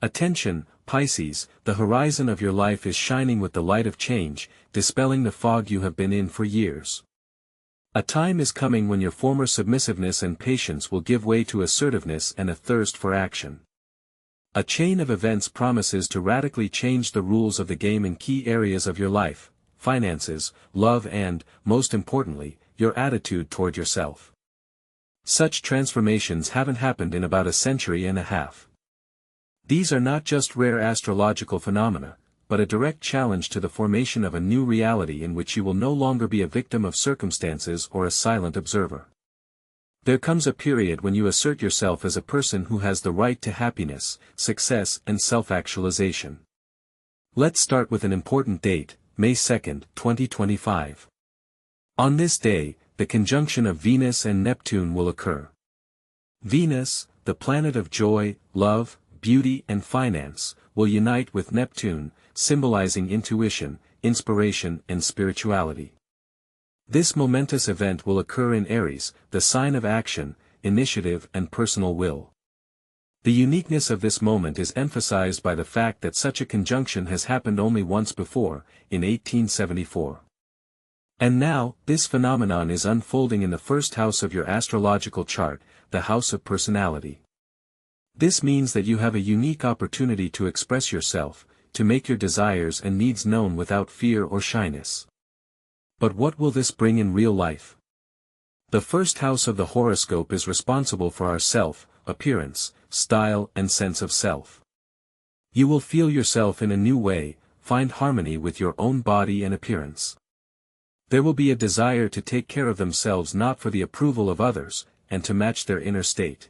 Attention, Pisces, the horizon of your life is shining with the light of change, dispelling the fog you have been in for years. A time is coming when your former submissiveness and patience will give way to assertiveness and a thirst for action. A chain of events promises to radically change the rules of the game in key areas of your life: finances, love and, most importantly, your attitude toward yourself. Such transformations haven't happened in about a century and a half. These are not just rare astrological phenomena, but a direct challenge to the formation of a new reality in which you will no longer be a victim of circumstances or a silent observer. There comes a period when you assert yourself as a person who has the right to happiness, success and self-actualization. Let's start with an important date, May 2, 2025. On this day, the conjunction of Venus and Neptune will occur. Venus, the planet of joy, love, beauty and finance, will unite with Neptune, symbolizing intuition, inspiration and spirituality. This momentous event will occur in Aries, the sign of action, initiative and personal will. The uniqueness of this moment is emphasized by the fact that such a conjunction has happened only once before, in 1874. And now, this phenomenon is unfolding in the first house of your astrological chart, the house of personality. This means that you have a unique opportunity to express yourself, to make your desires and needs known without fear or shyness. But what will this bring in real life? The first house of the horoscope is responsible for our self, appearance, style and sense of self. You will feel yourself in a new way, find harmony with your own body and appearance. There will be a desire to take care of themselves not for the approval of others, and to match their inner state.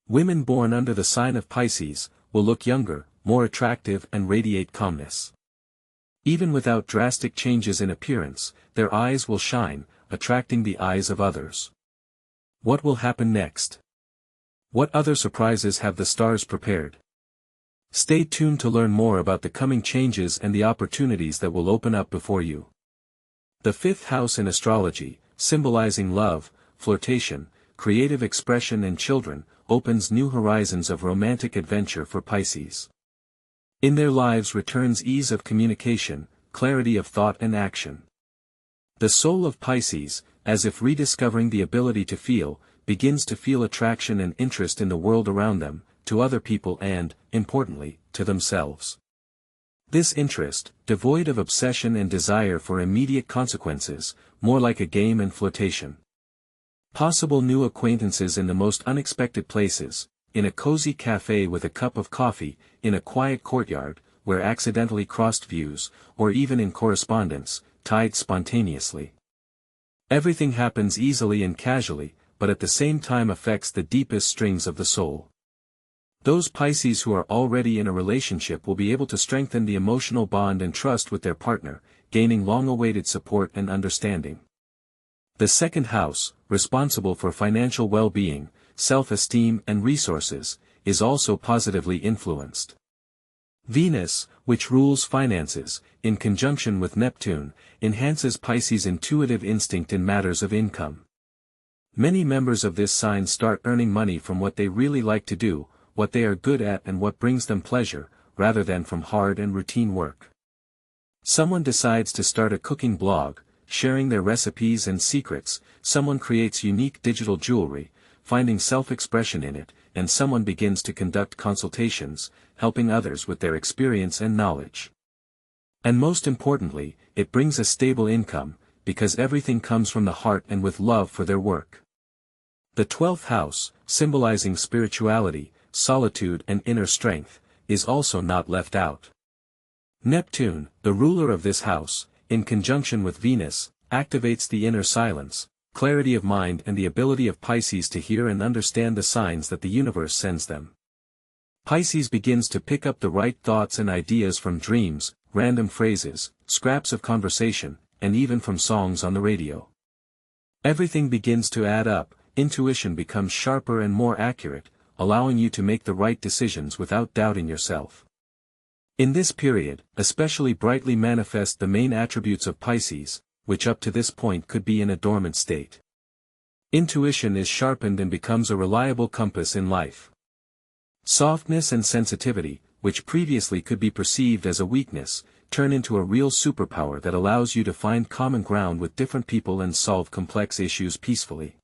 Women born under the sign of Pisces will look younger, more attractive and radiate calmness. Even without drastic changes in appearance, their eyes will shine, attracting the eyes of others. What will happen next? What other surprises have the stars prepared? Stay tuned to learn more about the coming changes and the opportunities that will open up before you. The fifth house in astrology, symbolizing love, flirtation, creative expression and children, opens new horizons of romantic adventure for Pisces. In their lives returns ease of communication, clarity of thought and action. The soul of Pisces, as if rediscovering the ability to feel, begins to feel attraction and interest in the world around them, to other people and, importantly, to themselves. This interest, devoid of obsession and desire for immediate consequences, more like a game and flirtation. Possible new acquaintances in the most unexpected places, in a cozy cafe with a cup of coffee, in a quiet courtyard, where accidentally crossed views, or even in correspondence, tied spontaneously. Everything happens easily and casually, but at the same time affects the deepest strings of the soul. Those Pisces who are already in a relationship will be able to strengthen the emotional bond and trust with their partner, gaining long-awaited support and understanding. The second house, responsible for financial well-being, self-esteem and resources, is also positively influenced. Venus, which rules finances, in conjunction with Neptune, enhances Pisces' intuitive instinct in matters of income. Many members of this sign start earning money from what they really like to do, what they are good at and what brings them pleasure, rather than from hard and routine work. Someone decides to start a cooking blog, sharing their recipes and secrets, someone creates unique digital jewelry, finding self-expression in it, and someone begins to conduct consultations, helping others with their experience and knowledge. And most importantly, it brings a stable income, because everything comes from the heart and with love for their work. The 12th house, symbolizing spirituality, solitude and inner strength, is also not left out. Neptune, the ruler of this house, in conjunction with Venus, activates the inner silence, clarity of mind and the ability of Pisces to hear and understand the signs that the universe sends them. Pisces begins to pick up the right thoughts and ideas from dreams, random phrases, scraps of conversation, and even from songs on the radio. Everything begins to add up, intuition becomes sharper and more accurate, allowing you to make the right decisions without doubting yourself. In this period, especially brightly manifest the main attributes of Pisces, which up to this point could be in a dormant state. Intuition is sharpened and becomes a reliable compass in life. Softness and sensitivity, which previously could be perceived as a weakness, turn into a real superpower that allows you to find common ground with different people and solve complex issues peacefully.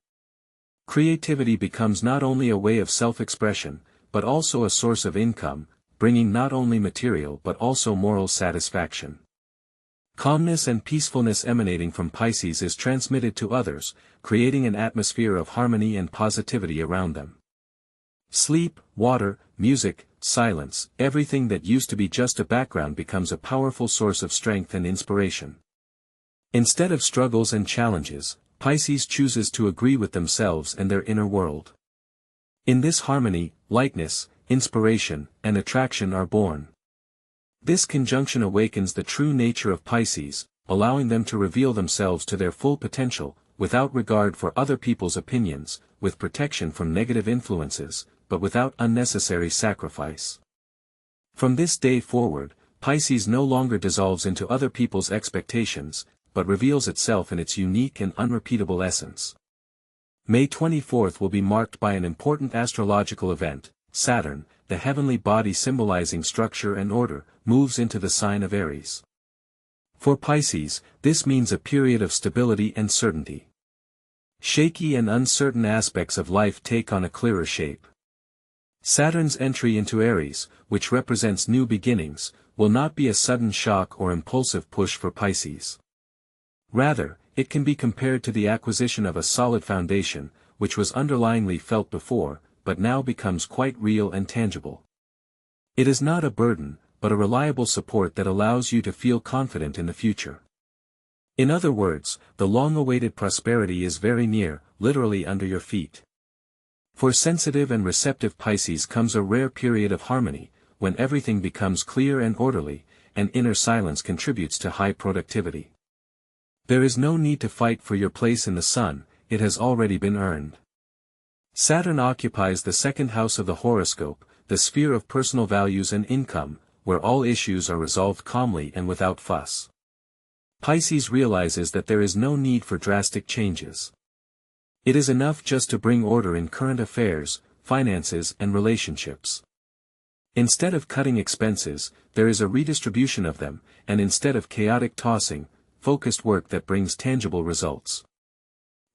Creativity becomes not only a way of self-expression, but also a source of income, bringing not only material but also moral satisfaction. Calmness and peacefulness emanating from Pisces is transmitted to others, creating an atmosphere of harmony and positivity around them. Sleep, water, music, silence, everything that used to be just a background becomes a powerful source of strength and inspiration. Instead of struggles and challenges, Pisces chooses to agree with themselves and their inner world. In this harmony, lightness, inspiration, and attraction are born. This conjunction awakens the true nature of Pisces, allowing them to reveal themselves to their full potential, without regard for other people's opinions, with protection from negative influences, but without unnecessary sacrifice. From this day forward, Pisces no longer dissolves into other people's expectations, but reveals itself in its unique and unrepeatable essence. May 24th will be marked by an important astrological event. Saturn, the heavenly body symbolizing structure and order, moves into the sign of Aries. For Pisces, this means a period of stability and certainty. Shaky and uncertain aspects of life take on a clearer shape. Saturn's entry into Aries, which represents new beginnings, will not be a sudden shock or impulsive push for Pisces. Rather, it can be compared to the acquisition of a solid foundation, which was underlyingly felt before, but now becomes quite real and tangible. It is not a burden, but a reliable support that allows you to feel confident in the future. In other words, the long-awaited prosperity is very near, literally under your feet. For sensitive and receptive Pisces comes a rare period of harmony, when everything becomes clear and orderly, and inner silence contributes to high productivity. There is no need to fight for your place in the sun, it has already been earned. Saturn occupies the second house of the horoscope, the sphere of personal values and income, where all issues are resolved calmly and without fuss. Pisces realizes that there is no need for drastic changes. It is enough just to bring order in current affairs, finances and relationships. Instead of cutting expenses, there is a redistribution of them, and instead of chaotic tossing, focused work that brings tangible results.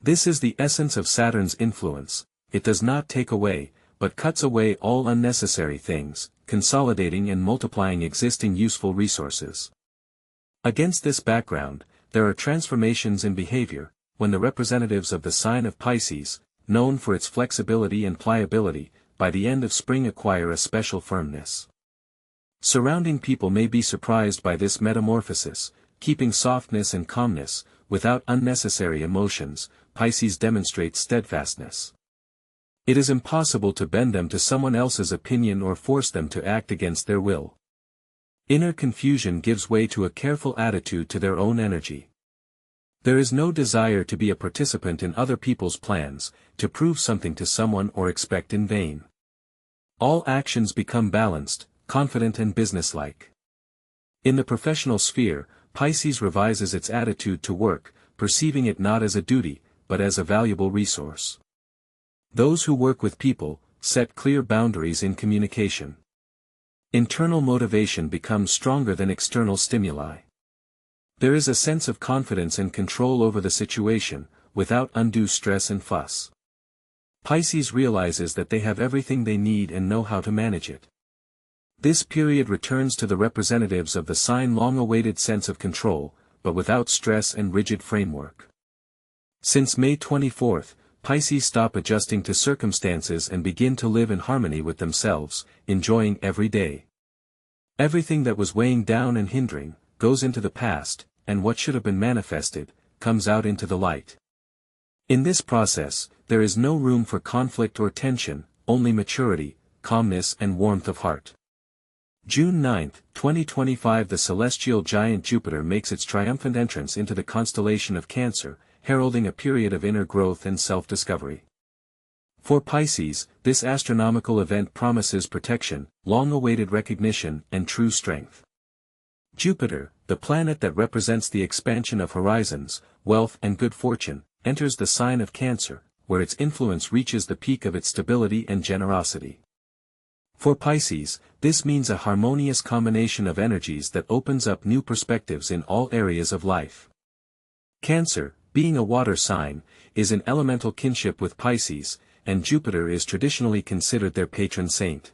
This is the essence of Saturn's influence. It does not take away, but cuts away all unnecessary things, consolidating and multiplying existing useful resources. Against this background, there are transformations in behavior, when the representatives of the sign of Pisces, known for its flexibility and pliability, by the end of spring acquire a special firmness. Surrounding people may be surprised by this metamorphosis. Keeping softness and calmness, without unnecessary emotions, Pisces demonstrates steadfastness. It is impossible to bend them to someone else's opinion or force them to act against their will. Inner confusion gives way to a careful attitude to their own energy. There is no desire to be a participant in other people's plans, to prove something to someone or expect in vain. All actions become balanced, confident and businesslike. In the professional sphere, Pisces revises its attitude to work, perceiving it not as a duty, but as a valuable resource. Those who work with people, set clear boundaries in communication. Internal motivation becomes stronger than external stimuli. There is a sense of confidence and control over the situation, without undue stress and fuss. Pisces realizes that they have everything they need and know how to manage it. This period returns to the representatives of the sign long-awaited sense of control, but without stress and rigid framework. Since May 24th, Pisces stop adjusting to circumstances and begin to live in harmony with themselves, enjoying every day. Everything that was weighing down and hindering, goes into the past, and what should have been manifested, comes out into the light. In this process, there is no room for conflict or tension, only maturity, calmness and warmth of heart. June 9, 2025. The celestial giant Jupiter makes its triumphant entrance into the constellation of Cancer, heralding a period of inner growth and self-discovery. For Pisces, this astronomical event promises protection, long-awaited recognition, and true strength. Jupiter, the planet that represents the expansion of horizons, wealth and good fortune, enters the sign of Cancer, where its influence reaches the peak of its stability and generosity. For Pisces, this means a harmonious combination of energies that opens up new perspectives in all areas of life. Cancer, being a water sign, is in elemental kinship with Pisces, and Jupiter is traditionally considered their patron saint.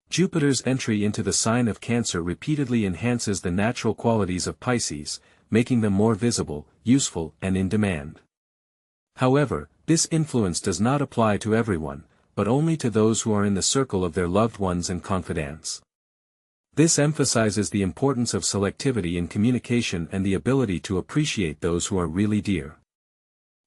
Jupiter's entry into the sign of Cancer repeatedly enhances the natural qualities of Pisces, making them more visible, useful, and in demand. However, this influence does not apply to everyone, but only to those who are in the circle of their loved ones and confidants. This emphasizes the importance of selectivity in communication and the ability to appreciate those who are really dear.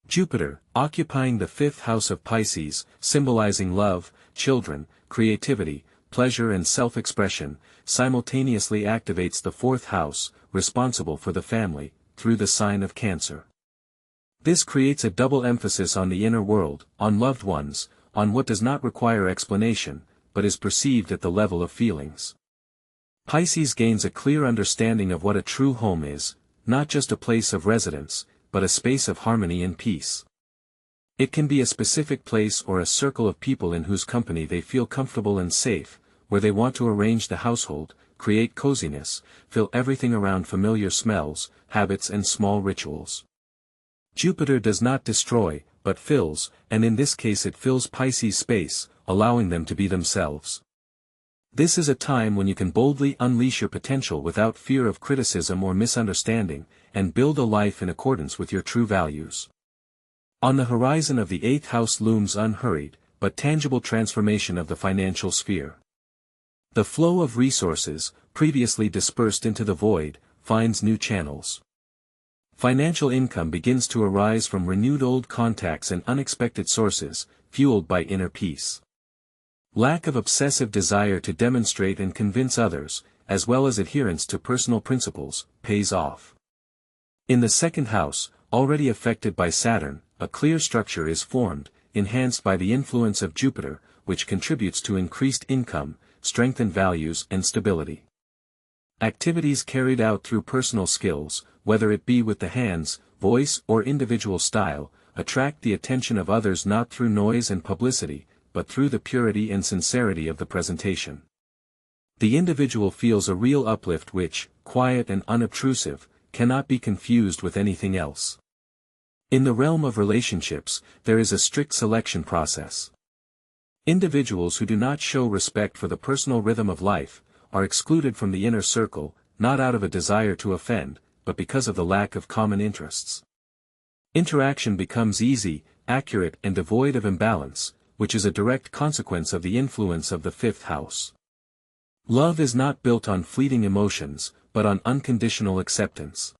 Jupiter, occupying the fifth house of Pisces, symbolizing love, children, creativity, pleasure and self-expression, simultaneously activates the fourth house, responsible for the family, through the sign of Cancer. This creates a double emphasis on the inner world, on loved ones, on what does not require explanation, but is perceived at the level of feelings. Pisces gains a clear understanding of what a true home is, not just a place of residence, but a space of harmony and peace. It can be a specific place or a circle of people in whose company they feel comfortable and safe, where they want to arrange the household, create coziness, fill everything around familiar smells, habits and small rituals. Jupiter does not destroy, but fills, and in this case it fills Pisces' space, allowing them to be themselves. This is a time when you can boldly unleash your potential without fear of criticism or misunderstanding, and build a life in accordance with your true values. On the horizon of the eighth house looms unhurried, but tangible transformation of the financial sphere. The flow of resources, previously dispersed into the void, finds new channels. Financial income begins to arise from renewed old contacts and unexpected sources, fueled by inner peace. Lack of obsessive desire to demonstrate and convince others, as well as adherence to personal principles, pays off. In the second house, already affected by Saturn, a clear structure is formed, enhanced by the influence of Jupiter, which contributes to increased income, strengthened values and stability. Activities carried out through personal skills, whether it be with the hands, voice or individual style, attract the attention of others not through noise and publicity, but through the purity and sincerity of the presentation. The individual feels a real uplift which, quiet and unobtrusive, cannot be confused with anything else. In the realm of relationships, there is a strict selection process. Individuals who do not show respect for the personal rhythm of life, are excluded from the inner circle, not out of a desire to offend, but because of the lack of common interests. Interaction becomes easy, accurate and devoid of imbalance, which is a direct consequence of the influence of the fifth house. Love is not built on fleeting emotions, but on unconditional acceptance.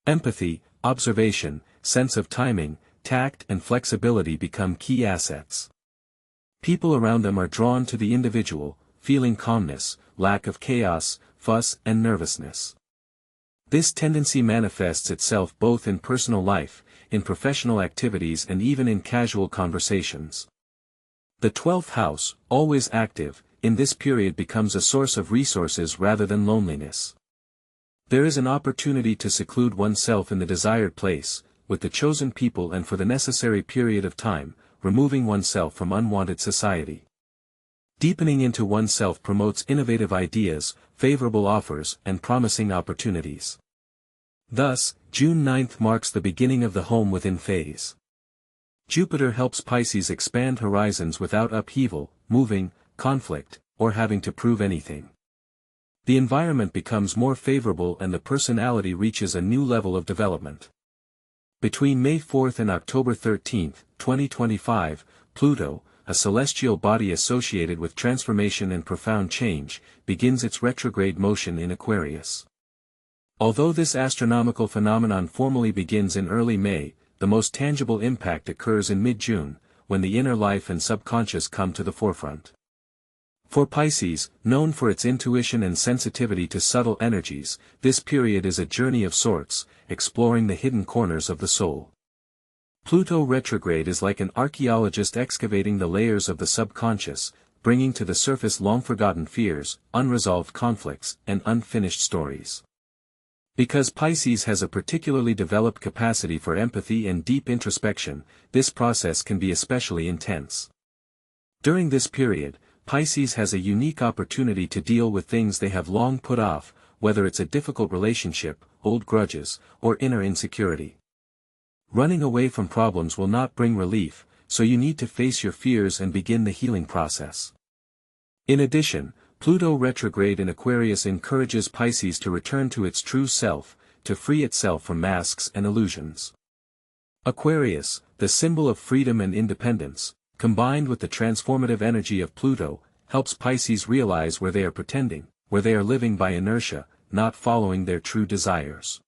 Empathy, observation, sense of timing, tact and flexibility become key assets. People around them are drawn to the individual, feeling calmness, lack of chaos, fuss and nervousness. This tendency manifests itself both in personal life, in professional activities and even in casual conversations. The 12th house, always active, in this period becomes a source of resources rather than loneliness. There is an opportunity to seclude oneself in the desired place, with the chosen people and for the necessary period of time, removing oneself from unwanted society. Deepening into oneself promotes innovative ideas, favorable offers, and promising opportunities. Thus, June 9th marks the beginning of the home within phase. Jupiter helps Pisces expand horizons without upheaval, moving, conflict, or having to prove anything. The environment becomes more favorable and the personality reaches a new level of development. Between May 4th and October 13th, 2025, Pluto, a celestial body associated with transformation and profound change, begins its retrograde motion in Aquarius. Although this astronomical phenomenon formally begins in early May, the most tangible impact occurs in mid-June, when the inner life and subconscious come to the forefront. For Pisces, known for its intuition and sensitivity to subtle energies, this period is a journey of sorts, exploring the hidden corners of the soul. Pluto retrograde is like an archaeologist excavating the layers of the subconscious, bringing to the surface long-forgotten fears, unresolved conflicts, and unfinished stories. Because Pisces has a particularly developed capacity for empathy and deep introspection, this process can be especially intense. During this period, Pisces has a unique opportunity to deal with things they have long put off, whether it's a difficult relationship, old grudges, or inner insecurity. Running away from problems will not bring relief, so you need to face your fears and begin the healing process. In addition, Pluto retrograde in Aquarius encourages Pisces to return to its true self, to free itself from masks and illusions. Aquarius, the symbol of freedom and independence, combined with the transformative energy of Pluto, helps Pisces realize where they are pretending, where they are living by inertia, not following their true desires.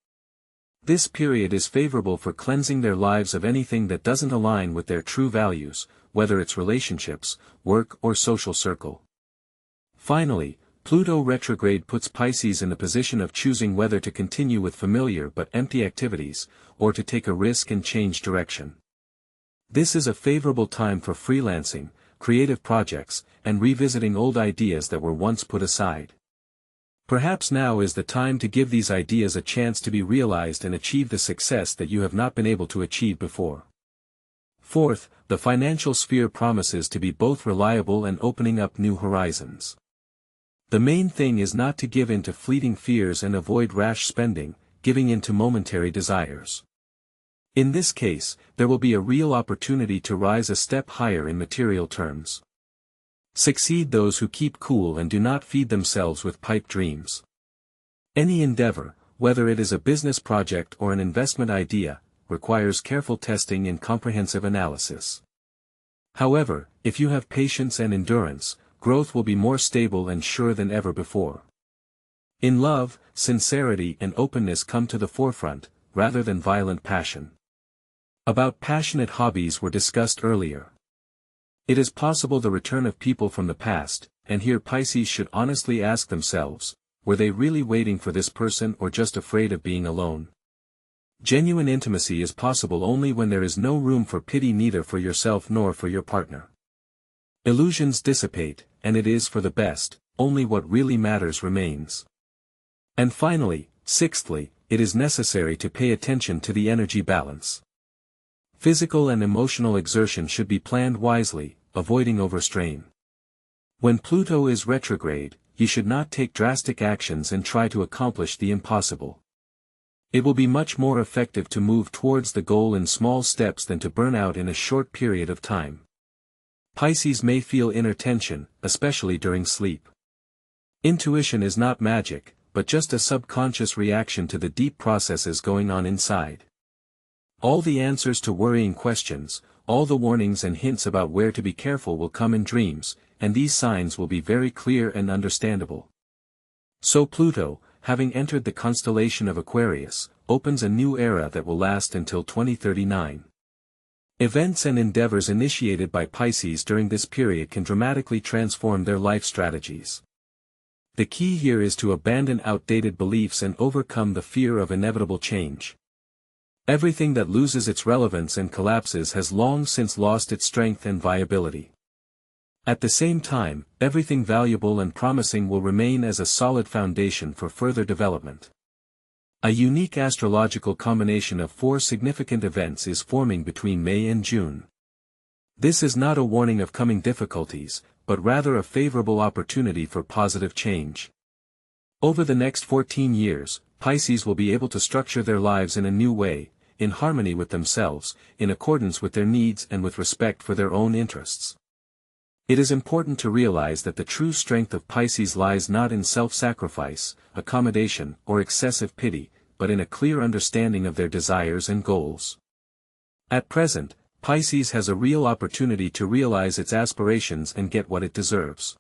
This period is favorable for cleansing their lives of anything that doesn't align with their true values, whether it's relationships, work or social circle. Finally, Pluto retrograde puts Pisces in the position of choosing whether to continue with familiar but empty activities, or to take a risk and change direction. This is a favorable time for freelancing, creative projects, and revisiting old ideas that were once put aside. Perhaps now is the time to give these ideas a chance to be realized and achieve the success that you have not been able to achieve before. Fourth, the financial sphere promises to be both reliable and opening up new horizons. The main thing is not to give in to fleeting fears and avoid rash spending, giving in to momentary desires. In this case, there will be a real opportunity to rise a step higher in material terms. Succeed those who keep cool and do not feed themselves with pipe dreams. Any endeavor, whether it is a business project or an investment idea, requires careful testing and comprehensive analysis. However, if you have patience and endurance, growth will be more stable and sure than ever before. In love, sincerity and openness come to the forefront, rather than violent passion. About passionate hobbies were discussed earlier. It is possible the return of people from the past, and here Pisces should honestly ask themselves, were they really waiting for this person or just afraid of being alone? Genuine intimacy is possible only when there is no room for pity, neither for yourself nor for your partner. Illusions dissipate, and it is for the best, only what really matters remains. And finally, sixthly, it is necessary to pay attention to the energy balance. Physical and emotional exertion should be planned wisely, avoiding overstrain. When Pluto is retrograde, you should not take drastic actions and try to accomplish the impossible. It will be much more effective to move towards the goal in small steps than to burn out in a short period of time. Pisces may feel inner tension, especially during sleep. Intuition is not magic, but just a subconscious reaction to the deep processes going on inside. All the answers to worrying questions, all the warnings and hints about where to be careful will come in dreams, and these signs will be very clear and understandable. So Pluto, having entered the constellation of Aquarius, opens a new era that will last until 2039. Events and endeavors initiated by Pisces during this period can dramatically transform their life strategies. The key here is to abandon outdated beliefs and overcome the fear of inevitable change. Everything that loses its relevance and collapses has long since lost its strength and viability. At the same time, everything valuable and promising will remain as a solid foundation for further development. A unique astrological combination of 4 significant events is forming between May and June. This is not a warning of coming difficulties, but rather a favorable opportunity for positive change. Over the next 14 years, Pisces will be able to structure their lives in a new way, in harmony with themselves, in accordance with their needs and with respect for their own interests. It is important to realize that the true strength of Pisces lies not in self-sacrifice, accommodation, or excessive pity, but in a clear understanding of their desires and goals. At present, Pisces has a real opportunity to realize its aspirations and get what it deserves.